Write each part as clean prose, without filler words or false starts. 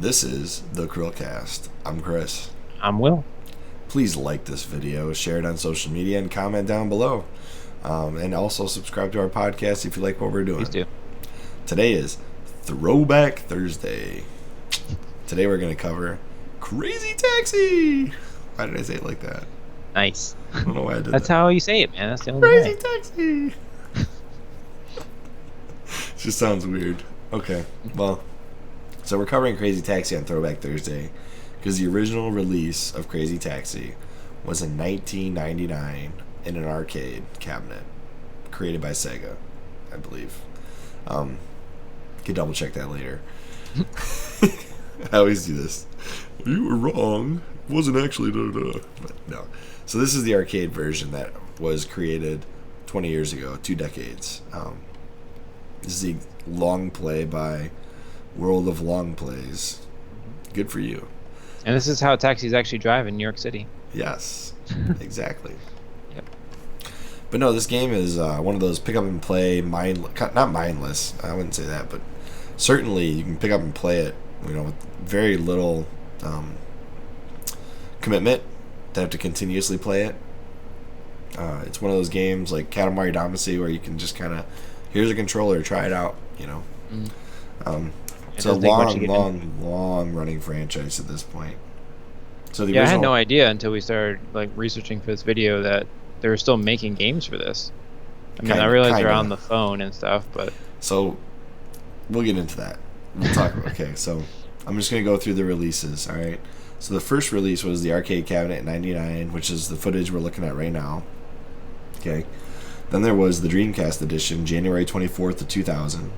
This is the CHRILLCAST. I'm Chris. I'm Will. Please like this video, share it on social media, and comment down below. And also subscribe to our podcast if you like what we're doing. Please do. Today is Throwback Thursday. Today we're going to cover Crazy Taxi. Why did I say it like that? Nice. I don't know why I did That's that. how you say it, man. That's the only Crazy way. Taxi. Just sounds weird. Okay, well, so we're covering Crazy Taxi on Throwback Thursday because the original release of Crazy Taxi was in 1999 in an arcade cabinet created by Sega, I believe. Can double check that later. I always do this. You were wrong. It wasn't actually But no. So this is the arcade version that was created 20 years ago, 2 decades. This is the long play by World of Long Plays. Good for you. And this is how taxis actually drive in New York City. Yes, exactly. Yep. But no, this game is one of those pick up and play, not mindless, I wouldn't say that, but certainly you can pick up and play it, with very little commitment to have to continuously play it. It's one of those games like Katamari Damacy where you can just kind of, here's a controller, try it out, It's a long running franchise at this point. So the I had no idea until we started researching for this video that they were still making games for this. I mean, I realized they're on the phone and stuff, but so we'll get into that. We'll talk. Okay, so I'm just gonna go through the releases. All right. So the first release was the arcade cabinet in '99, which is the footage we're looking at right now. Okay. Then there was the Dreamcast edition, January 24th of 2000.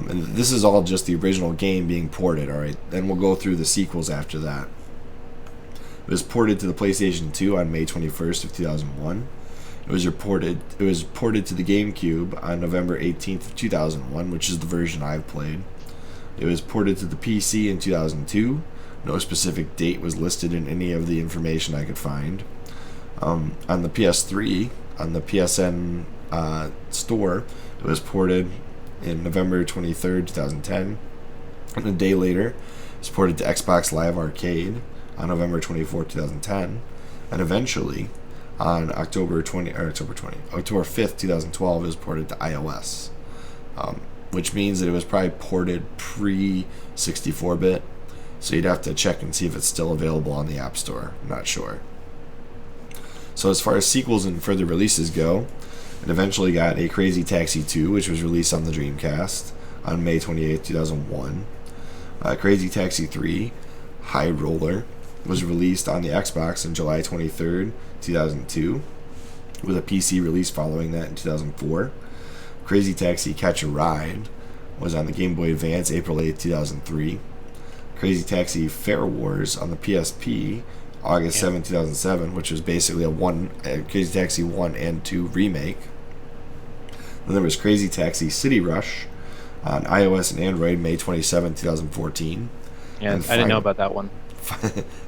And this is all just the original game being ported, all right? Then we'll go through the sequels after that. It was ported to the PlayStation 2 on May 21st of 2001. It was ported to the GameCube on November 18th of 2001, which is the version I've played. It was ported to the PC in 2002. No specific date was listed in any of the information I could find. On the PS3, on the PSN store, it was ported in November 23rd, 2010. And a day later, it's ported to Xbox Live Arcade on November 24th, 2010. And eventually, on October 5th, 2012, it was ported to iOS. Which means that it was probably ported pre-64-bit. So you'd have to check and see if it's still available on the App Store. I'm not sure. So as far as sequels and further releases go, it eventually got a Crazy Taxi 2, which was released on the Dreamcast on May 28, 2001. Crazy Taxi 3, High Roller, was released on the Xbox on July 23rd, 2002, with a PC release following that in 2004. Crazy Taxi Catch a Ride was on the Game Boy Advance April 8, 2003. Crazy Taxi Fair Wars on the PSP August 7, 2007, which was basically a Crazy Taxi 1 and 2 remake. Then there was Crazy Taxi City Rush on iOS and Android May 27, 2014. Yeah, I didn't know about that one.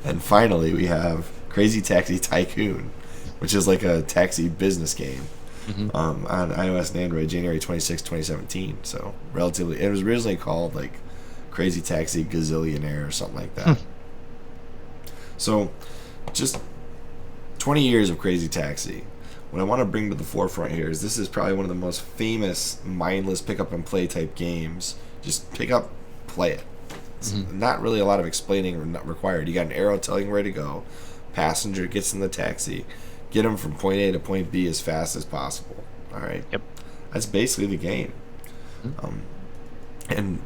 And finally, we have Crazy Taxi Tycoon, which is like a taxi business game, on iOS and Android January 26, 2017. So relatively, it was originally called like Crazy Taxi Gazillionaire or something like that. So, just 20 years of Crazy Taxi. What I want to bring to the forefront here is this is probably one of the most famous mindless pick up and play type games. Just pick up, play it. It's not really a lot of explaining required. You got an arrow telling you where to go. Passenger gets in the taxi. Get them from point A to point B as fast as possible. All right? Yep. That's basically the game. And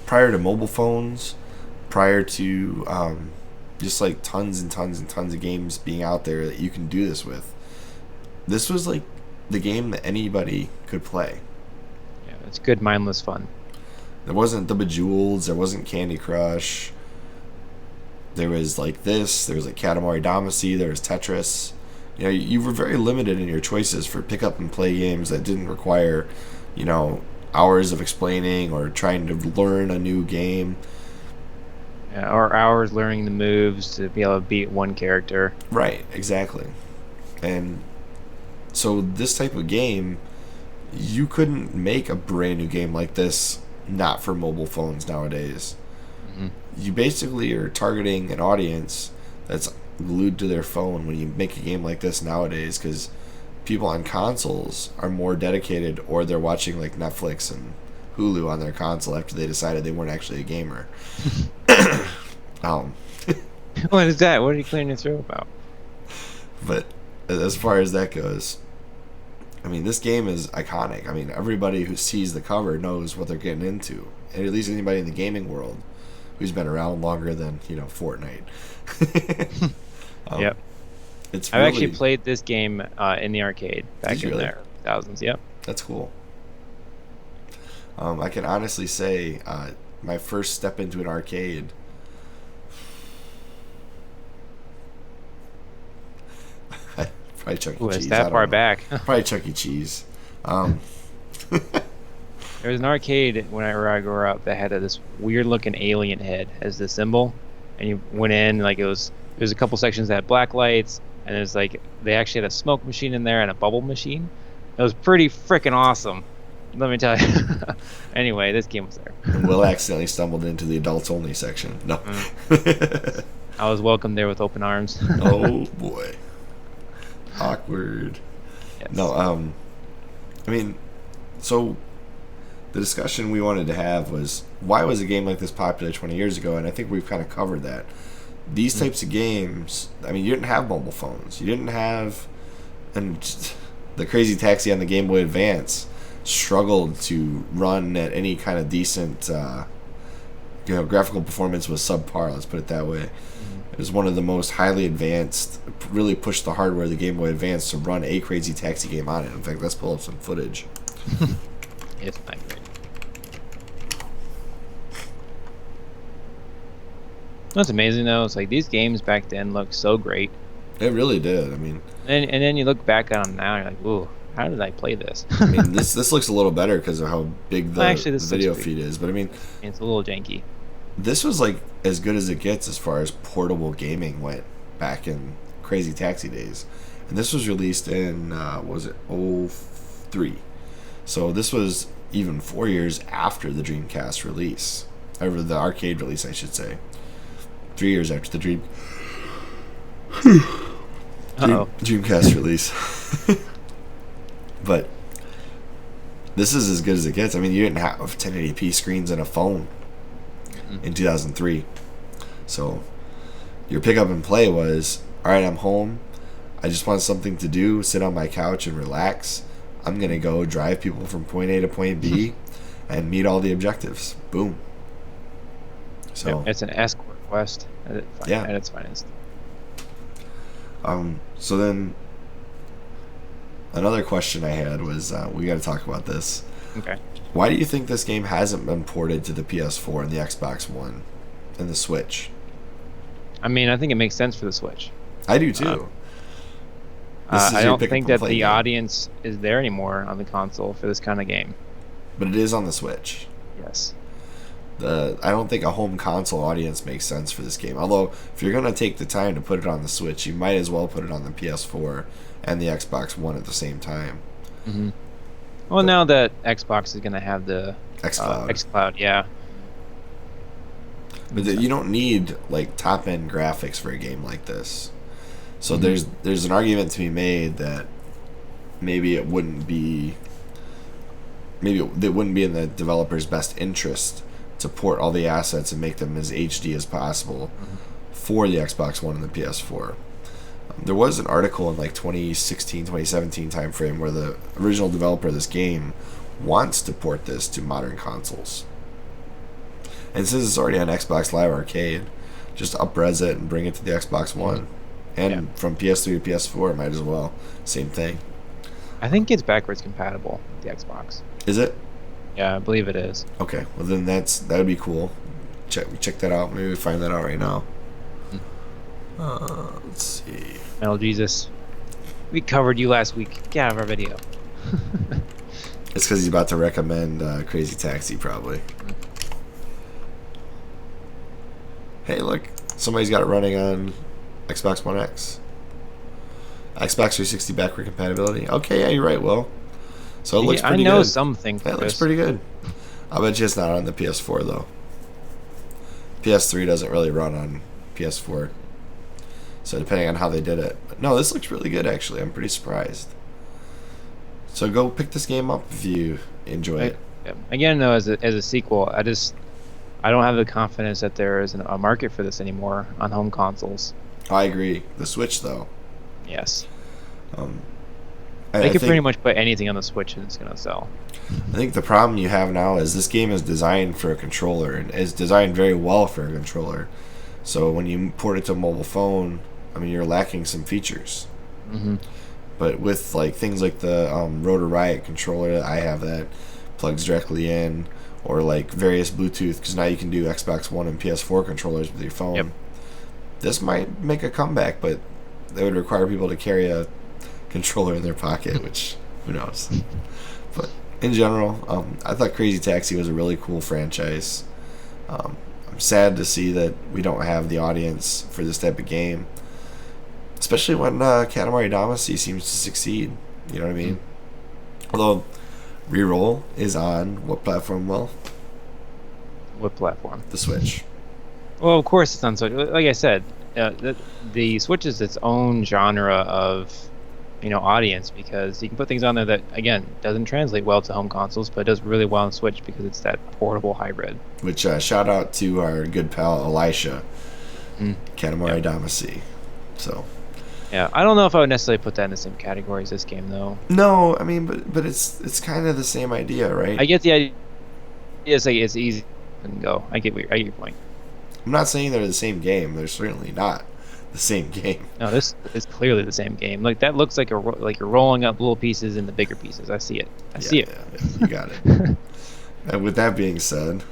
prior to mobile phones, prior to just like tons and tons and tons of games being out there that you can do this with, this was like the game that anybody could play. Yeah, it's good mindless fun. There wasn't the Bejeweled, there wasn't Candy Crush. There was like this, there was like Katamari Damacy, there was Tetris. You were very limited in your choices for pick up and play games that didn't require, hours of explaining or trying to learn a new game. Yeah, or hours learning the moves to be able to beat one character. Right, exactly. And so this type of game, you couldn't make a brand new game like this not for mobile phones nowadays. You basically are targeting an audience that's glued to their phone when you make a game like this nowadays, because people on consoles are more dedicated, or they're watching like Netflix and Hulu on their console after they decided they weren't actually a gamer. What is that? What are you clearing your throat about? But as far as that goes, I mean, this game is iconic. I mean, everybody who sees the cover knows what they're getting into, and at least anybody in the gaming world who's been around longer than Fortnite. Yep. I've actually played this game in the arcade back in the thousands. Yep. That's cool. I can honestly say my first step into an arcade. Probably Chuck E. Cheese. It's that far back. Probably Chuck E. Cheese. There was an arcade when I grew up that had this weird looking alien head as the symbol, and you went in like there's a couple sections that had black lights, and there's like they actually had a smoke machine in there and a bubble machine. It was pretty freaking awesome, let me tell you. Anyway, this game was there. And Will accidentally stumbled into the adults only section. No. I was welcomed there with open arms. Oh boy. Awkward. Yes. No, I mean, so the discussion we wanted to have was, why was a game like this popular 20 years ago? And I think we've kind of covered that. These types of games, I mean, you didn't have mobile phones. You didn't have, and the Crazy Taxi on the Game Boy Advance struggled to run at any kind of decent, graphical performance was subpar, let's put it that way. It was one of the most highly advanced, really pushed the hardware of the Game Boy Advance to run a Crazy Taxi game on it. In fact, let's pull up some footage. It's not great. What's amazing though, it's like these games back then looked so great. It really did. I mean, and then you look back on them now, and you're like, ooh, how did I play this? I mean, this looks a little better because of how big the video feed is. But I mean, it's a little janky. This was like as good as it gets as far as portable gaming went back in Crazy Taxi days. And this was released in, was it 03? So this was even 4 years after the Dreamcast release. Or the arcade release, I should say. 3 years after the Dreamcast release. But this is as good as it gets. I mean, you didn't have 1080p screens and a phone in 2003. So your pick up and play was, alright, I'm home, I just want something to do, sit on my couch and relax. I'm gonna go drive people from point A to point B and meet all the objectives. Boom. So it's an escort quest at its finest. So then another question I had was, we got to talk about this. Okay. Why do you think this game hasn't been ported to the PS4 and the Xbox One and the Switch? I mean, I think it makes sense for the Switch. I do too. I don't think that the audience is there anymore on the console for this kind of game. But it is on the Switch. Yes. I don't think a home console audience makes sense for this game. Although, if you're going to take the time to put it on the Switch, you might as well put it on the PS4 and the Xbox One at the same time. Mm-hmm. Well, now that Xbox is going to have the xCloud, yeah. But you don't need like top-end graphics for a game like this. So there's an argument to be made that maybe it wouldn't be in the developer's best interest to port all the assets and make them as HD as possible for the Xbox One and the PS4. There was an article in like 2016, 2017 timeframe where the original developer of this game wants to port this to modern consoles. And since it's already on Xbox Live Arcade, just up-res it and bring it to the Xbox One. And from PS3 to PS4, it might as well. Same thing. I think it's backwards compatible with the Xbox. Is it? Yeah, I believe it is. Okay, well then that would be cool. Check that out. Maybe we find that out right now. Let's see. Metal Jesus, we covered you last week. Get out of our video. It's because he's about to recommend Crazy Taxi, probably. Hey, look, somebody's got it running on Xbox One X. Xbox 360 backward compatibility. Okay, yeah, you're right, Will. So it looks pretty good. I know something. That looks pretty good. I bet you it's not on the PS4 though. PS3 doesn't really run on PS4. So depending on how they did it. But no, this looks really good actually. I'm pretty surprised. So go pick this game up if you enjoy it. Again, though, as a sequel, I don't have the confidence that there is a market for this anymore on home consoles. I agree. The Switch, though. Yes. They could pretty much put anything on the Switch and it's going to sell. I think the problem you have now is this game is designed for a controller and is designed very well for a controller. So when you port it to a mobile phone, I mean, you're lacking some features. Mm-hmm. But with like things like the Rotor Riot controller that I have that plugs directly in, or like various Bluetooth, because now you can do Xbox One and PS4 controllers with your phone. Yep. This might make a comeback, but that would require people to carry a controller in their pocket, which who knows. But in general, I thought Crazy Taxi was a really cool franchise. I'm sad to see that we don't have the audience for this type of game, especially when Katamari Damacy seems to succeed. You know what I mean? Although Reroll is on what platform, Will? What platform? The Switch. Well, of course it's on Switch. Like I said, the Switch is its own genre of, audience, because you can put things on there that, again, doesn't translate well to home consoles, but it does really well on Switch because it's that portable hybrid. Which, shout out to our good pal Elisha, Katamari Damacy. So. Yeah, I don't know if I would necessarily put that in the same category as this game, though. No, I mean, but it's kind of the same idea, right? I get the idea. It's like it's easy and go. I get your point. I'm not saying they're the same game. They're certainly not the same game. No, this is clearly the same game. Like that looks like you're rolling up little pieces into bigger pieces. I see it. I see it. Yeah, you got it. And with that being said,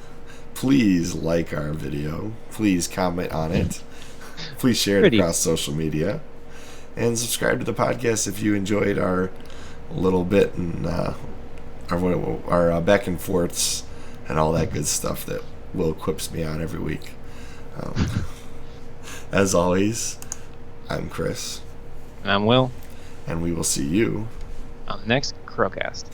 please like our video. Please comment on it. Please share it across social media. And subscribe to the podcast if you enjoyed our little bit and our back and forths and all that good stuff that Will quips me on every week. As always, I'm Chris. I'm Will. And we will see you on the next CHRILLCAST.